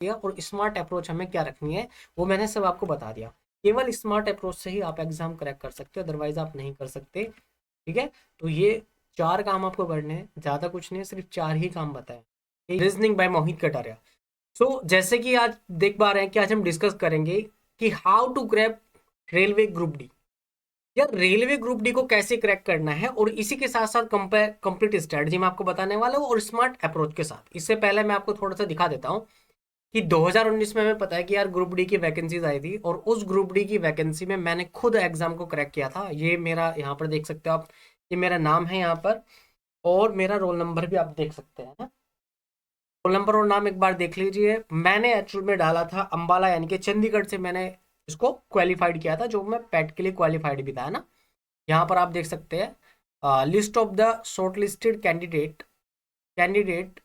दिया, और smart approach हमें क्या रखनी है वो मैंने सब आपको बता दिया। केवल स्मार्ट अप्रोच से ही आप एग्जाम क्रैक कर सकते हो, अदरवाइज आप नहीं कर सकते। ठीक है, तो ये 4 काम आपको करने हैं, ज्यादा कुछ नहीं है, सिर्फ 4 ही काम बताए। रीजनिंग बाय मोहित कटारिया। सो जैसे कि आज देख पा रहे हैं कि आज हम डिस्कस करेंगे कि how to crack railway group D, या रेलवे ग्रुप डी को कैसे क्रैक करना है, और इसी के साथ साथ कंप्लीट स्ट्रेटजी मैं आपको बताने वाला हूँ, और स्मार्ट अप्रोच के साथ। इससे पहले मैं आपको थोड़ा सा दिखा देता हूँ कि 2019 में हमें पता है कि यार ग्रुप डी की वैकेंसीज आई थी, और उस ग्रुप डी की वैकेंसी में मैंने खुद एग्जाम को क्रैक किया था। ये मेरा यहाँ पर देख सकते हो आप, ये मेरा नाम है यहाँ पर, और मेरा रोल नंबर भी आप देख सकते हैं ना। रोल नंबर और नाम एक बार देख लीजिए। मैंने एक्चुअल में डाला था अंबाला, यानी कि चंडीगढ़ से मैंने इसको क्वालिफाइड किया था, जो मैं पैट के लिए क्वालिफाइड भी था, है ना। यहाँ पर आप देख सकते हैं list of the short listed candidate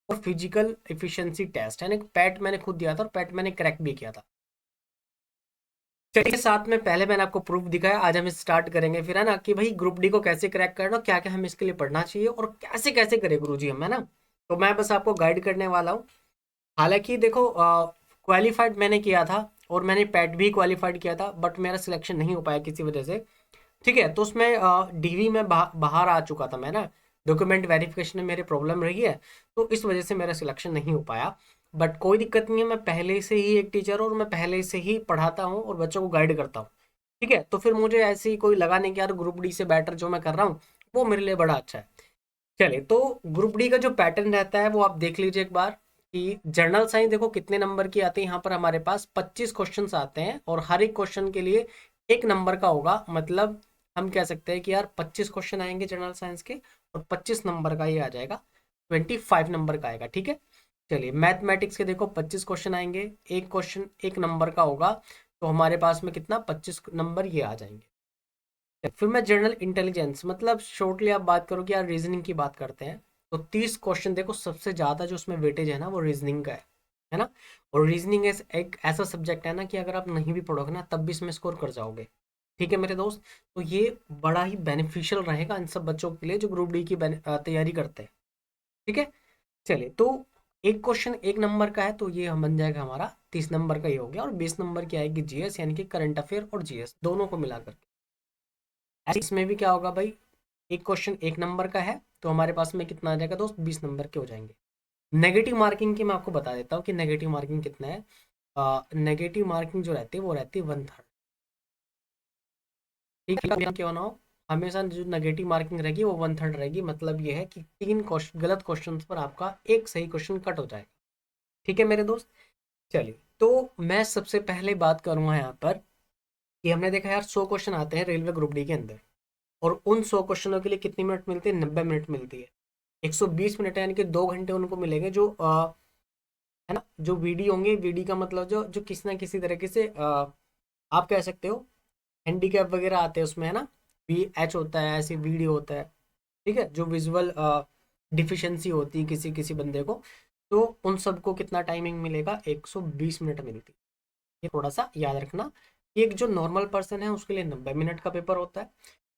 और फिजिकल एफिशिएंसी टेस्ट, यानी पैट मैंने खुद दिया था और पैट मैंने क्रैक भी किया था। चलिए, साथ में पहले मैंने आपको प्रूफ दिखाया, आज हम स्टार्ट करेंगे फिर, है ना, कि भाई ग्रुप डी को कैसे क्रैक करना, क्या क्या हमें इसके लिए पढ़ना चाहिए, और कैसे कैसे करें गुरुजी हम, है ना। तो मैं बस आपको गाइड करने वाला हूँ। हालांकि देखो, क्वालिफाइड मैंने किया था और मैंने पैट भी क्वालिफाइड किया था, बट मेरा सिलेक्शन नहीं हो पाया किसी वजह से। ठीक है, तो उसमें डीवी में बाहर आ चुका था मैं ना, डॉक्यूमेंट वेरिफिकेशन में मेरी प्रॉब्लम रही है, तो इस वजह से मेरा सिलेक्शन नहीं हो पाया। बट कोई दिक्कत नहीं है, मैं पहले से ही एक टीचर हूँ और मैं पहले से ही पढ़ाता हूँ और बच्चों को गाइड करता हूँ। ठीक है, तो फिर मुझे ऐसे ही कोई लगा नहीं कि यार ग्रुप डी से बेटर जो मैं कर रहा हूँ वो मेरे लिए बड़ा अच्छा है। चलिए, तो ग्रुप डी का जो पैटर्न रहता है वो आप देख लीजिए एक बार, कि जर्नल साइंस देखो कितने नंबर की आती है। यहाँ पर हमारे पास 25 क्वेश्चन आते हैं, और हर एक क्वेश्चन के लिए 1 नंबर का होगा। मतलब हम कह सकते हैं कि यार 25 क्वेश्चन आएंगे जनरल साइंस के, और 25 नंबर का ये आ जाएगा, 25 नंबर का आएगा। ठीक है, चलिए मैथमेटिक्स के देखो 25 क्वेश्चन आएंगे, एक क्वेश्चन 1 नंबर का होगा, तो हमारे पास में कितना 25 नंबर ये आ जाएंगे। फिर मैं जनरल इंटेलिजेंस, मतलब शॉर्टली आप बात करो कि यार रीजनिंग की बात करते हैं, तो 30 क्वेश्चन देखो, सबसे ज्यादा जो उसमें वेटेज है ना वो रीजनिंग का है ना। और रीजनिंग एक ऐसा सब्जेक्ट है ना कि अगर आप नहीं भी पढ़ोगे ना तब भी इसमें स्कोर कर जाओगे। ठीक है मेरे दोस्त, तो ये बड़ा ही बेनिफिशियल रहेगा इन सब बच्चों के लिए जो ग्रुप डी की तैयारी करते हैं। ठीक है, चलिए, तो एक क्वेश्चन 1 नंबर का है, तो ये हम बन जाएगा हमारा 30 नंबर का ही हो गया, और 20 नंबर की आएगी जीएस, यानी कि करंट अफेयर और जीएस दोनों को मिलाकर। इसमें भी क्या होगा भाई, एक क्वेश्चन 1 नंबर का है, तो हमारे पास में कितना आ जाएगा दोस्त, 20 नंबर के हो जाएंगे। नेगेटिव मार्किंग की मैं आपको बता देता हूँ कि नेगेटिव मार्किंग कितना है। नेगेटिव मार्किंग जो रहती है वो रहती है 1/3। ठीक है, क्यों ना हो, हमेशा जो नेगेटिव मार्किंग रहेगी वो 1/3 रहेगी। मतलब ये है कि 3 गलत क्वेश्चन पर आपका एक सही क्वेश्चन कट हो जाएगा। ठीक है मेरे दोस्त, चलिए, तो मैं सबसे पहले बात करूंगा यहाँ पर कि हमने देखा यार 100 क्वेश्चन आते हैं रेलवे ग्रुप डी के अंदर, और उन 100 क्वेश्चनों के लिए कितनी मिनट मिलती है, 90 मिनट मिलती है। 120 मिनट यानी कि 2 घंटे उनको मिलेंगे, जो है ना, जो वीडी होंगे, वीडी का मतलब जो जो किसी ना किसी तरीके से आप कह सकते हो हैंडीकैप वगैरह आते हैं उसमें, है ना। VH होता है, ऐसे वीडियो होता है। ठीक है, जो विजुअल डिफिशियंसी होती है किसी किसी बंदे को, तो उन सबको कितना टाइमिंग मिलेगा, 120 मिनट मिलती है। ये थोड़ा सा याद रखना कि एक जो नॉर्मल पर्सन है उसके लिए 90 मिनट का पेपर होता है,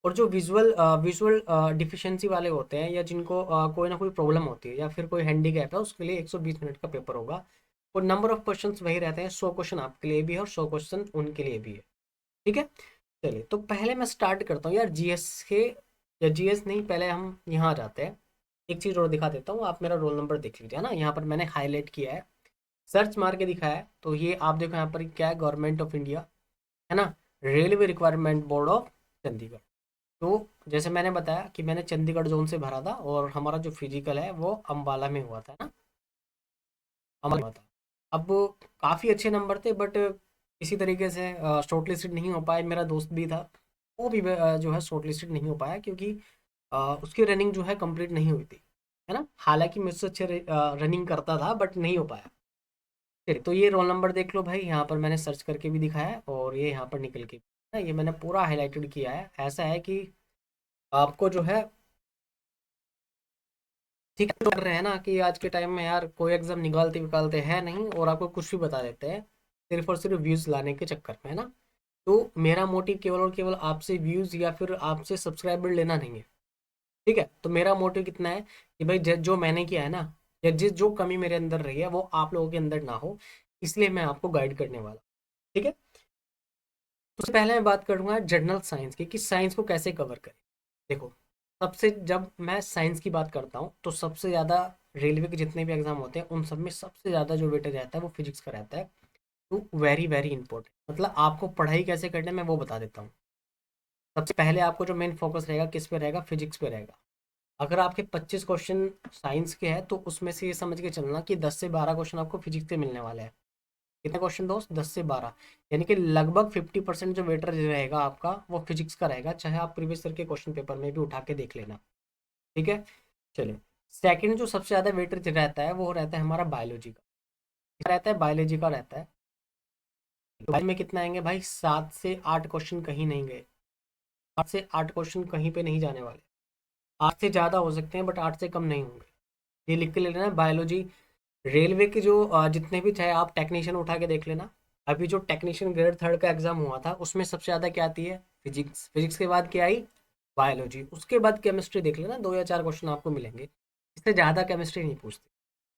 और जो विजुअल डिफिशियंसी वाले होते हैं, या जिनको कोई ना कोई प्रॉब्लम होती है या फिर कोई हैंडीकैप है, उसके लिए 120 मिनट का पेपर होगा। और नंबर ऑफ क्वेश्चंस वही रहते हैं, 100 क्वेश्चन आपके लिए भी है और 100 क्वेश्चन उनके लिए भी है। ठीक है, चलिए, तो पहले मैं स्टार्ट करता हूँ यार जीएस के, या जीएस नहीं, पहले हम यहाँ आ जाते हैं। एक चीज़ और दिखा देता हूँ, आप मेरा रोल नंबर देख लीजिए, है ना। यहाँ पर मैंने हाईलाइट किया है, सर्च मार के दिखाया है, तो ये आप देखो यहाँ पर क्या है, गवर्नमेंट ऑफ इंडिया, है ना, railway requirement board of Chandigarh. तो जैसे मैंने बताया कि मैंने चंडीगढ़ जोन से भरा था, और हमारा जो फिजिकल है वो अम्बाला में हुआ था ना, अम्बाला हुआ था। अब काफ़ी अच्छे नंबर थे, बट किसी तरीके से शॉर्ट लिस्टेड नहीं हो पाए। मेरा दोस्त भी था, वो भी जो है शॉर्ट लिस्टेड नहीं हो पाया, क्योंकि उसकी रनिंग जो है कंप्लीट नहीं हुई थी, है ना। हालांकि मुझसे अच्छे रनिंग करता था, बट नहीं हो पाया। चलिए, तो ये रोल नंबर देख लो भाई, यहाँ पर मैंने सर्च करके भी दिखाया है, और ये यहाँ पर निकल के भी है। ये मैंने पूरा हाईलाइटेड किया है। ऐसा है कि आपको जो है, ठीक है, कर रहे हैं ना कि आज के टाइम में यार कोई एग्जाम निकालते निकालते हैं नहीं, और आपको कुछ भी बता देते हैं सिर्फ और सिर्फ व्यूज लाने के चक्कर में, है ना। तो मेरा मोटिव केवल और केवल आपसे व्यूज या फिर आपसे सब्सक्राइबर लेना नहीं है। ठीक है, तो मेरा मोटिव कितना है कि भाई जो मैंने किया है ना, या जिस जो कमी मेरे अंदर रही है वो आप लोगों के अंदर ना हो, इसलिए मैं आपको गाइड करने वाला। ठीक है, तो सबसे पहले मैं बात करूंगा जनरल साइंस की, कि साइंस को कैसे कवर करें। देखो, सबसे जब मैं साइंस की बात करता हूँ तो सबसे ज़्यादा रेलवे के जितने भी एग्जाम होते हैं उन सब में सबसे ज़्यादा जो वेटेज रहता है वो फिजिक्स का रहता है। तो वेरी वेरी इंपॉर्टेंट, मतलब आपको पढ़ाई कैसे करना है मैं वो बता देता हूँ। सबसे पहले आपको जो मेन फोकस रहेगा किस पे रहेगा, फिजिक्स पे रहेगा। अगर आपके 25 क्वेश्चन साइंस के हैं तो उसमें से ये समझ के चलना कि 10 से 12 क्वेश्चन आपको फिजिक्स से मिलने वाले हैं। कितने क्वेश्चन दोस्त, 10 से 12, यानी कि लगभग 50% जो वेटेज रहेगा आपका वो फिजिक्स का रहेगा, चाहे आप प्रीवियस ईयर के क्वेश्चन पेपर में भी उठा के देख लेना। ठीक है, चलिए। सेकंड जो सबसे ज़्यादा वेटेज रहता है वो रहता है हमारा बायोलॉजी का। क्या रहता है, बायोलॉजी का रहता है। बायोलॉजी में कितना आएंगे भाई, 7 से 8 क्वेश्चन कहीं नहीं गए, 8 से 8 क्वेश्चन कहीं पे नहीं जाने वाले। 8 से ज़्यादा हो सकते हैं बट 8 से कम नहीं होंगे, ये लिख के ले लेना। बायोलॉजी, रेलवे के जो जितने भी, चाहे आप टेक्नीशियन उठा के देख लेना, अभी जो टेक्नीशियन ग्रेड 3 का एग्जाम हुआ था उसमें सबसे ज़्यादा क्या आती है, फिजिक्स। फिजिक्स के बाद क्या आई, बायोलॉजी। उसके बाद केमिस्ट्री देख लेना, 2 या 4 क्वेश्चन आपको मिलेंगे, इससे ज़्यादा केमिस्ट्री नहीं पूछते।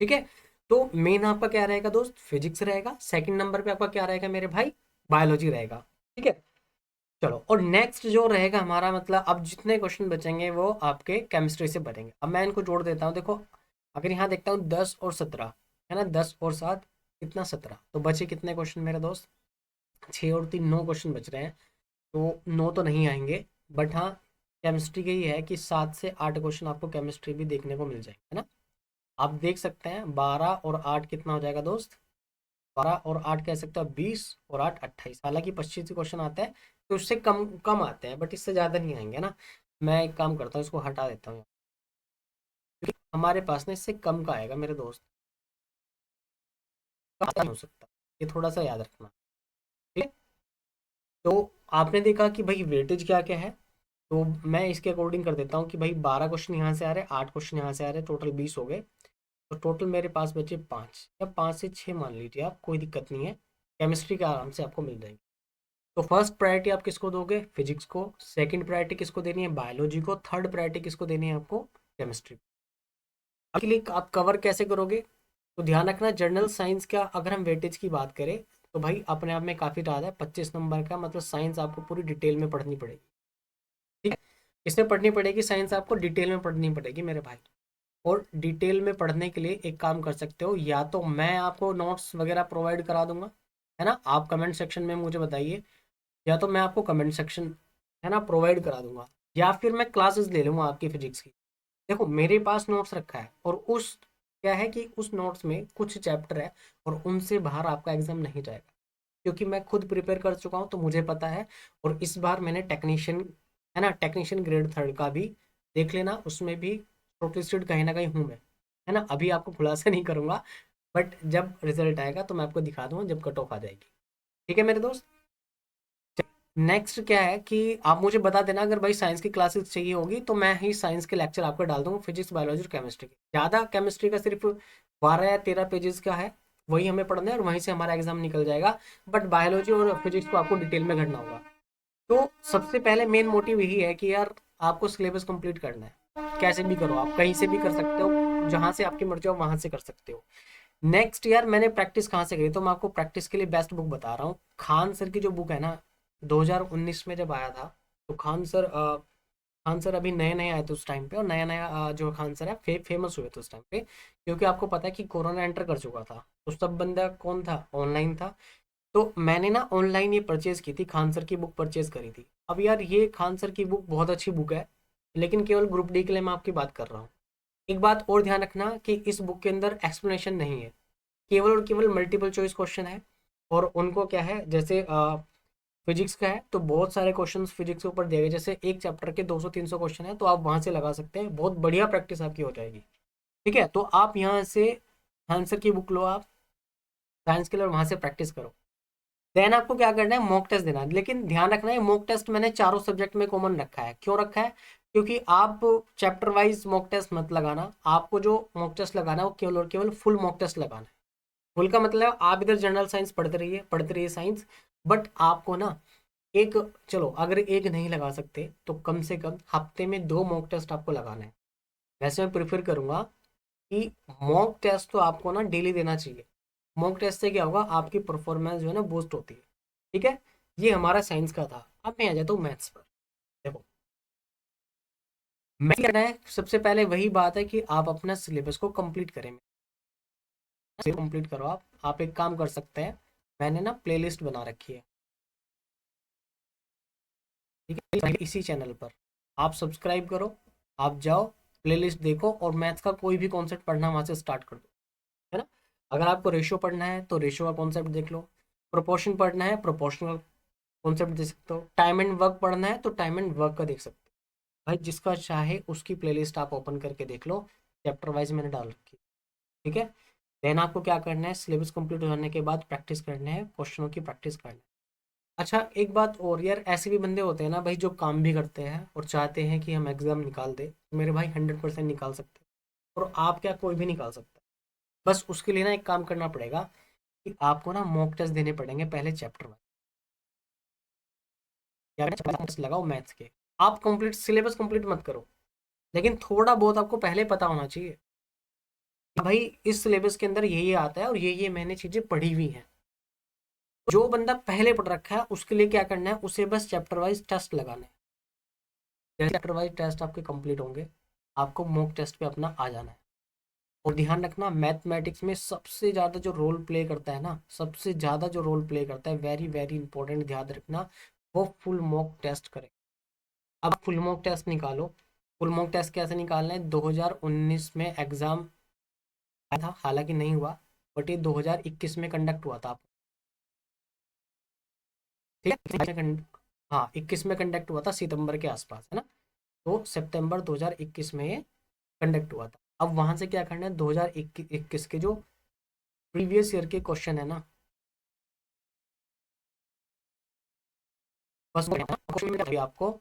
ठीक है, तो मेन आपका क्या रहेगा दोस्त, फिजिक्स रहेगा। सेकंड नंबर पे आपका क्या रहेगा मेरे भाई, बायोलॉजी रहेगा। ठीक है, चलो। और नेक्स्ट जो रहेगा हमारा, मतलब अब जितने क्वेश्चन बचेंगे वो आपके केमिस्ट्री से बनेंगे। अब मैं इनको जोड़ देता हूँ, देखो अगर यहाँ देखता हूँ 10 और 17 है ना, 10 और 7 कितना, 17, तो बचे कितने क्वेश्चन मेरे दोस्त, 6 और 3 9 क्वेश्चन बच रहे हैं। तो 9 तो नहीं आएंगे, बट हाँ केमिस्ट्री का ही है कि 7 से 8 क्वेश्चन आपको केमिस्ट्री भी देखने को मिल जाएंगे, है ना। आप देख सकते हैं 12 और 8 कितना हो जाएगा दोस्त, 12 और 8 कह सकते हो 20 और 8 28, हालांकि 25 क्वेश्चन आता है तो उससे कम कम आते हैं, बट इससे ज़्यादा नहीं आएंगे ना। मैं एक काम करता हूँ, इसको हटा देता हूँ, क्योंकि हमारे पास ना इससे कम का आएगा मेरे दोस्त, कम नहीं हो सकता, ये थोड़ा सा याद रखना। ठीक है, तो आपने देखा कि भाई वेटेज क्या क्या है, तो मैं इसके अकॉर्डिंग कर देता हूँ कि भाई 12 क्वेश्चन यहाँ से आ रहे हैं, 8 क्वेश्चन यहाँ से आ रहे हैं, टोटल 20 हो गए। तो टोटल मेरे पास बचे 5 या 5 से 6 मान लीजिए आप, कोई दिक्कत नहीं है, केमिस्ट्री के आराम से आपको मिल जाएगी। तो फर्स्ट प्रायोरिटी आप किसको दोगे, फिजिक्स को। सेकंड प्रायोरिटी किसको देनी है, बायोलॉजी को। थर्ड प्रायोरिटी किसको देनी है आपको, केमिस्ट्री। के लिए आप कवर कैसे करोगे, तो ध्यान रखना जनरल साइंस का अगर हम वेटेज की बात करें तो भाई अपने आप में काफ़ी ज़्यादा है, 25 नंबर का, मतलब साइंस आपको पूरी डिटेल में पढ़नी पड़ेगी। ठीक है, इसमें पढ़नी पड़ेगी साइंस, आपको डिटेल में पढ़नी पड़ेगी मेरे भाई। और डिटेल में पढ़ने के लिए एक काम कर सकते हो, या तो मैं आपको नोट्स वगैरह प्रोवाइड करा दूंगा, है ना, आप कमेंट सेक्शन में मुझे बताइए, या तो मैं आपको कमेंट सेक्शन, है ना, प्रोवाइड करा दूंगा, या फिर मैं क्लासेस ले लूँगा आपकी फिजिक्स की। देखो मेरे पास नोट्स रखा है, और उस क्या है कि उस नोट्स में कुछ चैप्टर है और उनसे बाहर आपका एग्जाम नहीं जाएगा, क्योंकि मैं खुद प्रिपेयर कर चुका हूँ तो मुझे पता है। और इस बार मैंने टेक्नीशियन, है ना, टेक्नीशियन ग्रेड 3 का भी देख लेना, उसमें भी शॉर्टलिस्टेड कहीं ना कहीं हूँ मैं, है ना। अभी आपको खुलासा नहीं करूँगा, बट जब रिजल्ट आएगा तो मैं आपको दिखा दूंगा, जब कट ऑफ आ जाएगी। ठीक है मेरे दोस्त। नेक्स्ट क्या है कि आप मुझे बता देना, अगर भाई साइंस की क्लासेस चाहिए होगी तो मैं ही साइंस के लेक्चर आपको डाल दूंगा, फिजिक्स बायोलॉजी और केमिस्ट्री के। ज़्यादा केमिस्ट्री का सिर्फ 12 या 13 पेजेस का है, वही हमें पढ़ना है और वहीं से हमारा एग्जाम निकल जाएगा। बट बायोलॉजी और फिजिक्स को आपको डिटेल में करना होगा। तो सबसे पहले मेन मोटिव यही है कि यार आपको सिलेबस कंप्लीट करना है, कैसे भी करो, आप कहीं से भी कर सकते हो, जहाँ से आपकी मर्जी हो वहाँ से कर सकते हो। नेक्स्ट यार मैंने प्रैक्टिस कहाँ से करी, तो मैं आपको प्रैक्टिस के लिए बेस्ट बुक बता रहा हूँ। खान सर की जो बुक है ना, 2019 में जब आया था, तो खान सर अभी नए नए आए थे उस टाइम पे, और नया नया जो खान सर है फेमस हुए थे उस टाइम पे, क्योंकि आपको पता है कि कोरोना एंटर कर चुका था, तो सब बंदा कौन था, ऑनलाइन था। तो मैंने ना ऑनलाइन ये परचेज की थी, खान सर की बुक परचेज करी थी। अब यार ये खान सर की बुक बहुत अच्छी बुक है, लेकिन केवल ग्रुप डी के लिए मैं आपकी बात कर रहा हूँ। एक बात और ध्यान रखना कि इस बुक के अंदर एक्सप्लेनेशन नहीं है, केवल और केवल मल्टीपल चॉइस क्वेश्चन है। और उनको क्या है, जैसे फिजिक्स का है तो बहुत सारे क्वेश्चंस फिजिक्स के ऊपर दिए गए, जैसे एक चैप्टर के 200-300 क्वेश्चन है, तो आप वहां से लगा सकते हैं, बहुत बढ़िया प्रैक्टिस आपकी हो जाएगी। ठीक है, तो आप यहाँ से आंसर की बुक लो, आप साइंस के लिए, वहां से प्रैक्टिस करो। देन आपको क्या करना है, मॉक टेस्ट देना है। लेकिन ध्यान रखना है मॉक टेस्ट मैंने चारों सब्जेक्ट में कॉमन रखा है, क्यों रखा है, क्योंकि आप चैप्टर वाइज मॉक टेस्ट मत लगाना, आपको जो मॉक टेस्ट लगाना है वो केवल और केवल फुल मॉक टेस्ट लगाना है। फुल का मतलब आप इधर जनरल साइंस पढ़ते रहिए साइंस, बट आपको ना एक, चलो अगर एक नहीं लगा सकते तो कम से कम हफ्ते में 2 मॉक टेस्ट आपको लगाना है। वैसे मैं प्रेफर करूंगा कि मॉक टेस्ट तो आपको ना डेली देना चाहिए। मॉक टेस्ट से क्या होगा, आपकी परफॉर्मेंस जो है ना बूस्ट होती है। ठीक है, ये हमारा साइंस का था। अब मैं आ जाता हूँ मैथ्स पर। देखो, मैथ करना है सबसे पहले वही बात है कि आप अपना सिलेबस को कंप्लीट करें। कंप्लीट करो। आप एक काम कर सकते हैं, मैंने ना प्लेलिस्ट बना रखी है, ठीक है, इसी चैनल पर आप सब्सक्राइब करो, आप जाओ प्लेलिस्ट देखो और मैथ्स का कोई भी कॉन्सेप्ट पढ़ना वहां से स्टार्ट कर दो, है ना। अगर आपको रेशियो पढ़ना है तो रेशियो का कॉन्सेप्ट देख लो, प्रोपोर्शन पढ़ना है प्रोपोर्शनल कॉन्सेप्ट देख सकते हो, टाइम एंड वर्क पढ़ना है तो टाइम एंड वर्क का देख सकते हो। भाई जिसका चाहे उसकी प्लेलिस्ट आप ओपन करके देख लो, चैप्टर वाइज मैंने डाल रखी है। ठीक है, देन आपको क्या करना है, सिलेबस कंप्लीट हो जाने के बाद प्रैक्टिस करना है, क्वेश्चनों की प्रैक्टिस करना है। अच्छा एक बात और यार, ऐसे भी बंदे होते हैं ना भाई जो काम भी करते हैं और चाहते हैं कि हम एग्जाम निकाल दे। मेरे भाई 100% निकाल सकते हैं, और आप क्या, कोई भी निकाल सकता है। बस उसके लिए ना एक काम करना पड़ेगा कि आपको ना मॉक टेस्ट देने पड़ेंगे पहले चैप्टर वाइज, या टेस्ट लगाओ मैथ्स के। आप कंप्लीट सिलेबस कंप्लीट मत करो, लेकिन थोड़ा बहुत आपको पहले पता होना चाहिए कि भाई इस सिलेबस के अंदर ये आता है और ये मैंने चीजें पढ़ी हुई हैं। जो बंदा पहले पढ़ रखा है उसके लिए क्या करना है, उसे बस चैप्टर वाइज टेस्ट लगाना है। जैसे चैप्टर वाइज टेस्ट आपके कंप्लीट होंगे, आपको मॉक टेस्ट पे अपना आ जाना है। और ध्यान रखना, मैथमेटिक्स में सबसे ज़्यादा जो रोल प्ले करता है ना, सबसे ज़्यादा जो रोल प्ले करता है, वेरी वेरी इंपॉर्टेंट, ध्यान रखना, वो फुल मॉक टेस्ट करे। अब फुल मॉक टेस्ट निकालो। फुल मॉक टेस्ट कैसे निकालना है, 2019 में एग्ज़ाम आया था, हालांकि नहीं हुआ, बट ये 2021 में कंडक्ट हुआ था। ठीक है, हाँ 21 में कंडक्ट हुआ था, सितंबर के आसपास, है ना। तो सितंबर 2021 में ये कंडक्ट हुआ था। अब वहां से क्या करना है, 2021 के जो प्रीवियस ईयर के क्वेश्चन है ना, बस क्वेश्चन में आपको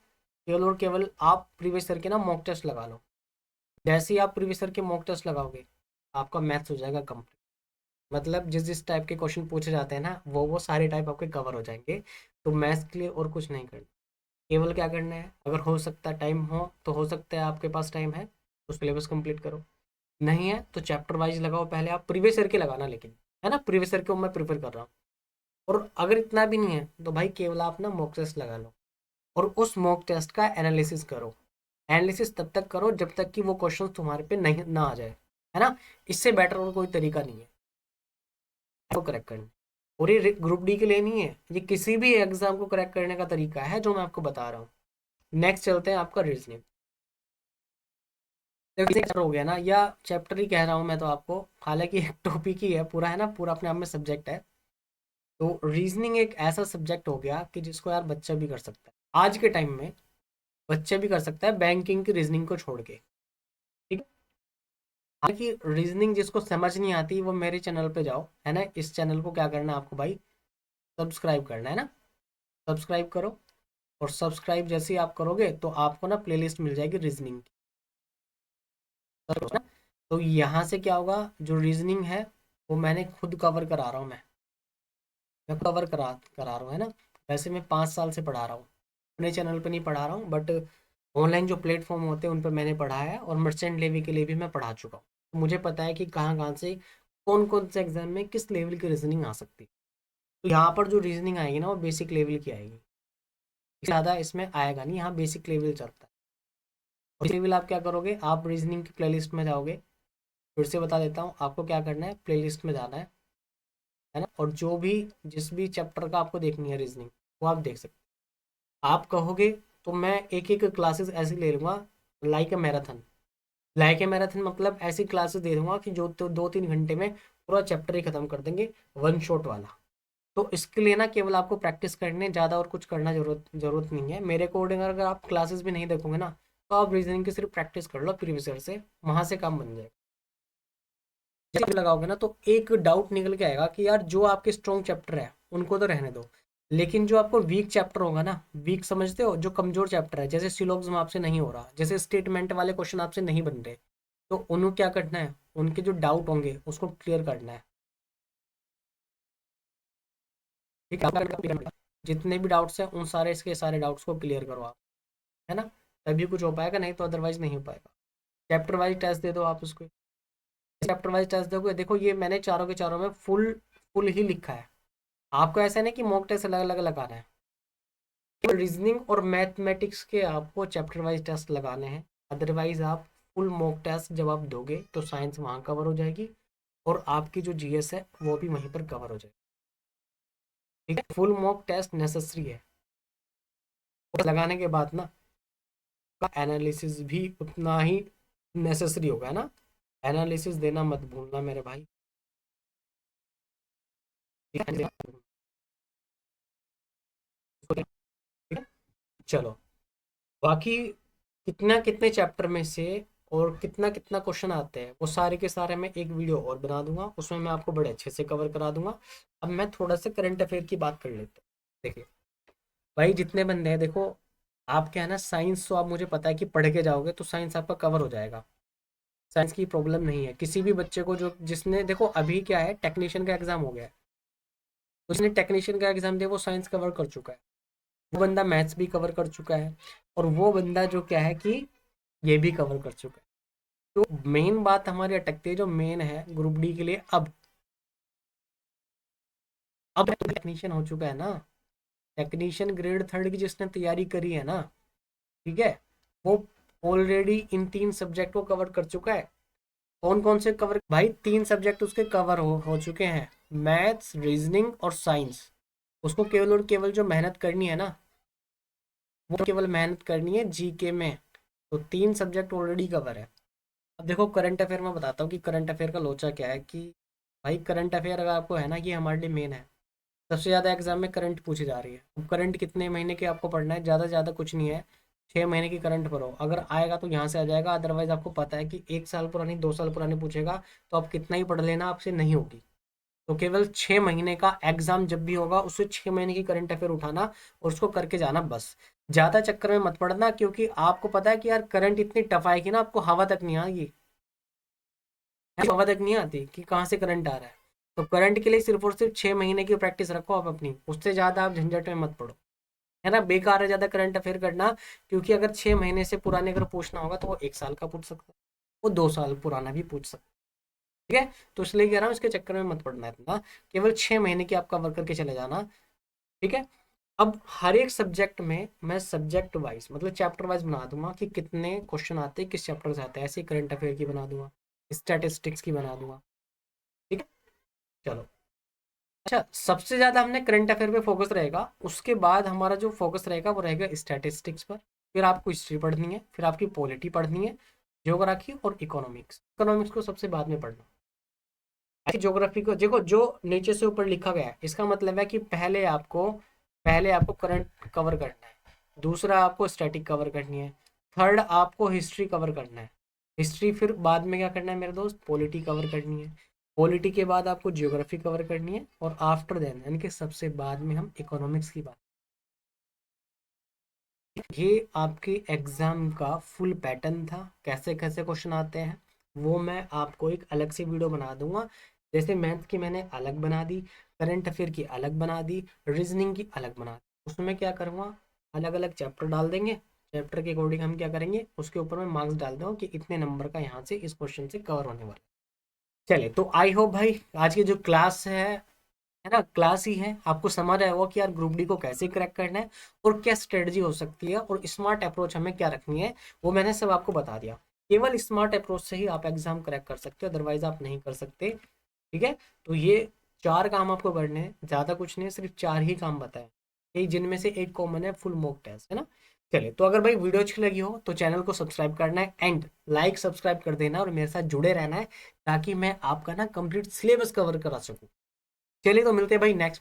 केवल और केवल आप प्रीवियस ईयर के ना मॉक टेस्ट लगा लो। जैसे ही आप प्रीवियस ईयर के मॉक टेस्ट लगाओगे, आपका मैथ्स हो जाएगा कंप्लीट। मतलब जिस जिस टाइप के क्वेश्चन पूछे जाते हैं ना, वो सारे टाइप आपके कवर हो जाएंगे। तो मैथ्स के लिए और कुछ नहीं करना, केवल क्या करना है, अगर हो सकता है टाइम हो तो, हो सकता है आपके पास टाइम है तो सिलेबस कंप्लीट करो, नहीं है तो चैप्टर वाइज लगाओ। पहले आप प्रीवियस ईयर के लगाना, लेकिन है ना, प्रीवियस ईयर के मैं प्रिफर कर रहा हूँ। और अगर इतना भी नहीं है तो भाई केवल आप ना मॉक टेस्ट लगा लो, और उस मॉक टेस्ट का एनालिसिस करो। एनालिसिस तब तक करो जब तक कि वो क्वेश्चन तुम्हारे पे नहीं ना आ जाए, है ना। इससे बेटर और कोई तरीका नहीं है को करेक्ट करने। और ये ग्रुप डी के लिए नहीं है, ये किसी भी एग्जाम को करेक्ट करने का तरीका है जो मैं आपको बता रहा हूँ। नेक्स्ट चलते हैं आपका रीजनिंग। चैप्टर हो गया ना, या चैप्टर ही कह रहा हूँ मैं तो आपको, हालांकि एक टॉपिक ही है पूरा, है ना, पूरा अपने आप में सब्जेक्ट है। तो रीजनिंग एक ऐसा सब्जेक्ट हो गया कि जिसको यार बच्चा भी कर सकता है आज के टाइम में, बच्चा भी कर सकता है बैंकिंग की रीजनिंग को छोड़ के। ठीक है, हालांकि रीजनिंग जिसको समझ नहीं आती वो मेरे चैनल पे जाओ, है ना। इस चैनल को क्या करना है आपको भाई, सब्सक्राइब करना है ना, सब्सक्राइब करो। और सब्सक्राइब जैसे ही आप करोगे तो आपको ना प्लेलिस्ट मिल जाएगी रीजनिंग की, तो यहाँ से क्या होगा, जो रीजनिंग है वो मैंने खुद कवर करा रहा हूँ, मैं कवर करा रहा हूँ, है ना। वैसे मैं 5 साल से पढ़ा रहा हूँ, अपने चैनल पे नहीं पढ़ा रहा हूँ, बट ऑनलाइन जो प्लेटफॉर्म होते हैं उन पर मैंने पढ़ाया है, और मर्चेंट लेवल के लिए भी मैं पढ़ा चुका हूँ। तो मुझे पता है कि कहाँ कहाँ से कौन कौन से एग्जाम में किस लेवल की रीजनिंग आ सकती है। तो यहाँ पर जो रीजनिंग आएगी ना वो बेसिक लेवल की आएगी, ज़्यादा इसमें आएगा नहीं, यहाँ बेसिक लेवल चलता है। और लेवल आप क्या करोगे, आप रीजनिंग की प्लेलिस्ट में जाओगे। फिर से बता देता हूँ आपको क्या करना है, प्लेलिस्ट में जाना है ना, और जो भी जिस भी चैप्टर का आपको देखनी है रीजनिंग, वो आप देख सकते हैं। आप कहोगे तो मैं एक एक क्लासेस ऐसी ले लूँगा, like a marathon. Like a marathon मतलब ऐसी क्लासेस दे दूंगा कि जो तो 2-3 घंटे में पूरा चैप्टर ही खत्म कर देंगे, वन शॉट वाला। तो इसके लिए ना केवल आपको प्रैक्टिस करने, ज़्यादा और कुछ करना जरूरत नहीं है मेरे अकॉर्डिंग। अगर आप क्लासेस भी नहीं देखोगे ना, तो आप रीजनिंग की सिर्फ प्रैक्टिस कर लो प्रीवियस ईयर से, वहाँ से काम बन जाएगा। जब लगाओगे ना तो एक डाउट निकल के आएगा कि यार जो आपके स्ट्रॉन्ग चैप्टर है उनको तो रहने दो, लेकिन जो आपको वीक चैप्टर होगा ना, वीक समझते हो, जो कमजोर चैप्टर है, जैसे सिलोग्ज्म आपसे नहीं हो रहा, जैसे स्टेटमेंट वाले क्वेश्चन आपसे नहीं बन रहे, तो उन्हें क्या करना है, उनके जो डाउट होंगे उसको क्लियर करना है। ठीक है, जितने भी डाउट्स हैं उन सारे इसके सारे डाउट्स को क्लियर करो आप, है ना। तभी कुछ हो पाएगा, नहीं तो अदरवाइज नहीं हो पाएगा। चैप्टर वाइज टेस्ट दे दो आप उसको। चैप्टर वाइज टेस्ट दोगे, देखो ये मैंने चारों के चारों में फुल फुल ही लिखा है। आपको ऐसा नहीं कि मॉक टेस्ट अलग अलग लगाना है, केवल रीजनिंग और मैथमेटिक्स के आपको चैप्टर वाइज टेस्ट लगाने हैं। अदरवाइज आप फुल मॉक टेस्ट जब आप दोगे तो साइंस वहाँ कवर हो जाएगी और आपकी जो जीएस है वो भी वहीं पर कवर हो जाएगी। ठीक है, फुल मॉक टेस्ट नेसेसरी है। लगाने के बाद ना का एनालिसिस भी उतना ही नेसेसरी होगा, है ना। एनालिसिस देना मत भूलना मेरे भाई। ठीक है? चलो, बाकी कितना कितने चैप्टर में से और कितना कितना क्वेश्चन आते हैं वो सारे के सारे मैं एक वीडियो और बना दूंगा, उसमें मैं आपको बड़े अच्छे से कवर करा दूंगा। अब मैं थोड़ा सा करंट अफेयर की बात कर लेते हैं। देखिए भाई, जितने बंदे हैं, देखो आप क्या है ना, साइंस तो आप मुझे पता है कि पढ़ के जाओगे तो साइंस आपका कवर हो जाएगा। साइंस की प्रॉब्लम नहीं है किसी भी बच्चे को, जो जिसने देखो अभी क्या है, टेक्नीशियन का एग्जाम हो गया है, उसने टेक्नीशियन का एग्जाम दिया वो साइंस कवर कर चुका है, वो बंदा मैथ्स भी कवर कर चुका है, और वो बंदा जो क्या है कि ये भी कवर कर चुका है। तो मेन बात हमारी अटकती है, जो मेन है ग्रुप डी के लिए, अब तो टेक्नीशियन हो चुका है ना। टेक्नीशियन ग्रेड थर्ड की जिसने तैयारी करी है ना, ठीक है, वो ऑलरेडी इन 3 सब्जेक्ट को कवर कर चुका है। कौन कौन से कवर भाई, 3 सब्जेक्ट उसके कवर हो चुके हैं, मैथ्स, रीजनिंग और साइंस। उसको केवल और केवल जो मेहनत करनी है ना, वो केवल मेहनत करनी है जीके में। तो 3 सब्जेक्ट ऑलरेडी कवर है। अब देखो करंट अफेयर में बताता हूँ कि करंट अफेयर का लोचा क्या है कि भाई, करंट अफेयर अगर आपको है ना, ये हमारे लिए मेन है। सबसे ज़्यादा एग्जाम में करंट पूछी जा रही है। अब करंट कितने महीने के आपको पढ़ना है, ज़्यादा से ज़्यादा कुछ नहीं है, 6 महीने की करंट पढ़ो। अगर आएगा तो यहाँ से आ जाएगा, अदरवाइज आपको पता है कि 1 साल पुरानी, 2 साल पुरानी पूछेगा, तो आप कितना ही पढ़ लेना, आपसे नहीं होगी। तो केवल 6 महीने का एग्जाम जब भी होगा, उससे 6 महीने की करंट अफेयर उठाना और उसको करके जाना बस। ज़्यादा चक्कर में मत पड़ना, क्योंकि आपको पता है कि यार करंट इतनी टफ आएगी ना, आपको हवा तक नहीं आएगी, हवा तक नहीं आती कि कहाँ से करंट आ रहा है। तो करंट के लिए सिर्फ और सिर्फ 6 महीने की प्रैक्टिस रखो आप अपनी, उससे ज़्यादा आप झंझट में मत पड़ो, है ना। बेकार है ज़्यादा करंट अफेयर करना, क्योंकि अगर 6 महीने से पुराने अगर पूछना होगा तो वो 1 साल का पूछ सकता है, वो 2 साल पुराना भी पूछ सकता है। ठीक है, तो इसलिए कह रहा हूँ इसके चक्कर में मत पड़ना इतना, केवल 6 महीने की आप कवर करके चले जाना। ठीक है, अब हर एक सब्जेक्ट में मैं सब्जेक्ट वाइज मतलब चैप्टर वाइज बना दूंगा कि कितने क्वेश्चन आते हैं, किस चैप्टर से आते हैं, ऐसे करंट अफेयर की बना दूंगा, स्टैटिस्टिक्स की बना दूंगा। ठीक है, चलो। अच्छा, सबसे ज्यादा हमने करंट अफेयर पे फोकस रहेगा, उसके बाद हमारा जो फोकस रहेगा वो रहेगा स्टैटिस्टिक्स पर। फिर आपको हिस्ट्री पढ़नी है, फिर आपकी पॉलिटी पढ़नी है, ज्योग्राफी और इकोनॉमिक्स। इकोनॉमिक्स को सबसे बाद में पढ़ना। ऐसे ज्योग्राफी को देखो, जो नीचे से ऊपर लिखा गया है इसका मतलब है कि पहले आपको करंट कवर करना है, दूसरा आपको स्टैटिक कवर करनी है, थर्ड आपको हिस्ट्री कवर करना है, हिस्ट्री फिर बाद में क्या करना है मेरे दोस्त, पॉलिटी कवर करनी है, पॉलिटी के बाद आपको जियोग्राफी कवर करनी है, और आफ्टर देन यानी कि सबसे बाद में हम इकोनॉमिक्स की बात। ये आपके एग्जाम का फुल पैटर्न था, कैसे कैसे क्वेश्चन आते हैं वो मैं आपको एक अलग से वीडियो बना दूंगा। जैसे मैथ की मैंने अलग बना दी, करंट अफेयर की अलग बना दी, रीजनिंग की अलग बना दी। उसमें क्या करूँगा, अलग अलग चैप्टर डाल देंगे, चैप्टर के अकॉर्डिंग हम क्या करेंगे, उसके ऊपर मैं मार्क्स डाल दूँगा कि इतने नंबर का यहाँ से इस क्वेश्चन से कवर होने वाला। चले, तो आई होप भाई आज की जो क्लास है ना, क्लास ही है, आपको समझ आया होगा कि यार ग्रुप डी को कैसे क्रैक करना है और क्या स्ट्रेटजी हो सकती है और स्मार्ट अप्रोच हमें क्या रखनी है, वो मैंने सब आपको बता दिया। केवल स्मार्ट अप्रोच से ही आप एग्जाम क्रैक कर सकते हो, अदरवाइज आप नहीं कर सकते। ठीक है, तो ये 4 काम आपको करने हैं, ज़्यादा कुछ नहीं, सिर्फ 4 ही काम बताए, यही जिनमें से एक कॉमन है, फुल मॉक टेस्ट, है ना। चलिए, तो अगर भाई वीडियो अच्छी लगी हो तो चैनल को सब्सक्राइब करना है, एंड लाइक सब्सक्राइब कर देना, और मेरे साथ जुड़े रहना है, ताकि मैं आपका ना कंप्लीट सिलेबस कवर करा सकूँ। चलिए, तो मिलते हैं भाई नेक्स्ट